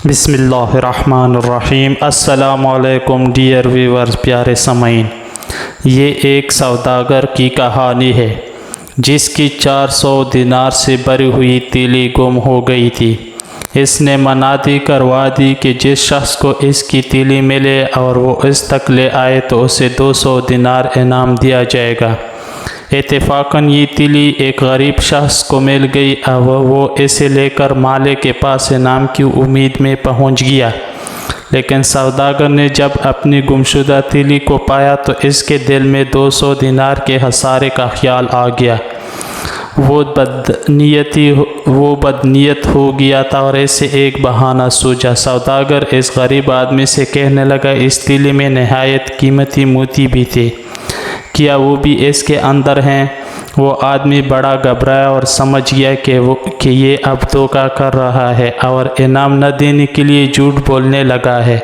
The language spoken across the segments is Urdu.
بسم اللہ الرحمن الرحیم۔ السلام علیکم ڈیئر ویورز، پیارے سامعین، یہ ایک سوداگر کی کہانی ہے جس کی 400 دینار سے بری ہوئی تیلی گم ہو گئی تھی۔ اس نے منادی کروا دی کہ جس شخص کو اس کی تیلی ملے اور وہ اس تک لے آئے تو اسے 200 دینار انعام دیا جائے گا۔ اتفاقاً یہ تیلی ایک غریب شخص کو مل گئی اور وہ اسے لے کر مالک کے پاس انعام کی امید میں پہنچ گیا، لیکن سوداگر نے جب اپنی گمشدہ تیلی کو پایا تو اس کے دل میں 200 دینار کے خسارے کا خیال آ گیا۔ وہ بدنیت ہو گیا تھا اور اسے ایک بہانہ سوچا۔ سوداگر اس غریب آدمی سے کہنے لگا، اس تیلی میں نہایت قیمتی موتی بھی تھے، کیا وہ بھی اس کے اندر ہیں؟ وہ آدمی بڑا گھبرایا اور سمجھ گیا کہ یہ اب دھوکہ کر رہا ہے اور انعام نہ دینے کے لیے جھوٹ بولنے لگا ہے۔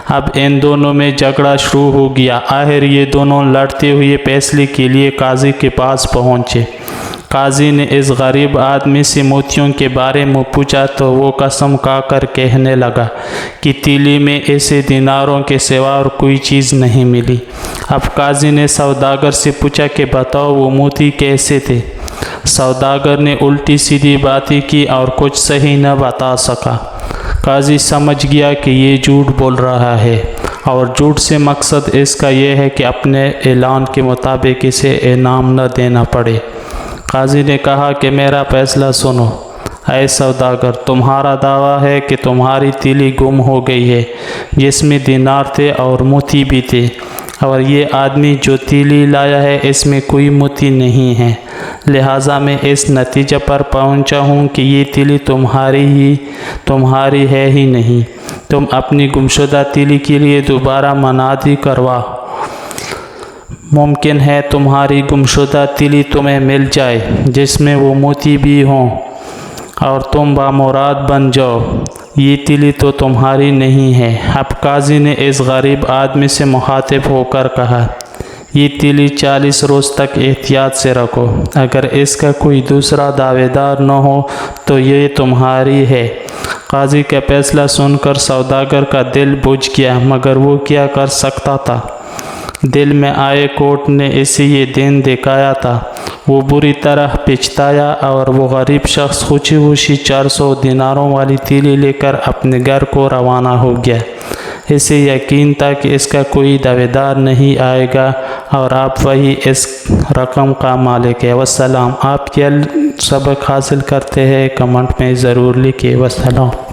اب ان دونوں میں جھگڑا شروع ہو گیا۔ آخر یہ دونوں لڑتے ہوئے فیصلے کے لیے قاضی کے پاس پہنچے۔ قاضی نے اس غریب آدمی سے موتیوں کے بارے میں پوچھا تو وہ قسم کھا کر کہنے لگا کہ تیلی میں اسے دیناروں کے سوا اور کوئی چیز نہیں ملی۔ اب قاضی نے سوداگر سے پوچھا کہ بتاؤ وہ موتی کیسے تھے؟ سوداگر نے الٹی سیدھی باتیں کی اور کچھ صحیح نہ بتا سکا۔ قاضی سمجھ گیا کہ یہ جھوٹ بول رہا ہے اور جھوٹ سے مقصد اس کا یہ ہے کہ اپنے اعلان کے مطابق اسے انعام نہ دینا پڑے۔ قاضی نے کہا کہ میرا فیصلہ سنو۔ اے سوداگر، تمہارا دعویٰ ہے کہ تمہاری تیلی گم ہو گئی ہے جس میں دینار تھے اور موتی بھی تھے، اور یہ آدمی جو تیلی لایا ہے اس میں کوئی موتی نہیں ہے، لہٰذا میں اس نتیجے پر پہنچا ہوں کہ یہ تیلی تمہاری ہے ہی نہیں۔ تم اپنی گمشدہ تیلی کے لیے دوبارہ منادی کرواؤ۔ ممکن ہے تمہاری گمشدہ تیلی تمہیں مل جائے جس میں وہ موتی بھی ہوں اور تم بامراد بن جاؤ۔ یہ تیلی تو تمہاری نہیں ہے۔ اب قاضی نے اس غریب آدمی سے مخاطب ہو کر کہا، یہ تیلی 40 روز تک احتیاط سے رکھو، اگر اس کا کوئی دوسرا دعوے دار نہ ہو تو یہ تمہاری ہے۔ قاضی کا فیصلہ سن کر سوداگر کا دل بجھ گیا، مگر وہ کیا کر سکتا تھا؟ دل میں آئے کورٹ نے اسے یہ دین دکھایا تھا۔ وہ بری طرح پچھتایا اور وہ غریب شخص خوشی خوشی 400 دیناروں والی تیلی لے کر اپنے گھر کو روانہ ہو گیا۔ اسے یقین تھا کہ اس کا کوئی دعوے دار نہیں آئے گا اور اب وہی اس رقم کا مالک ہے۔ والسلام۔ آپ کیا سبق حاصل کرتے ہیں کمنٹ میں ضرور لکھیں۔ والسلام۔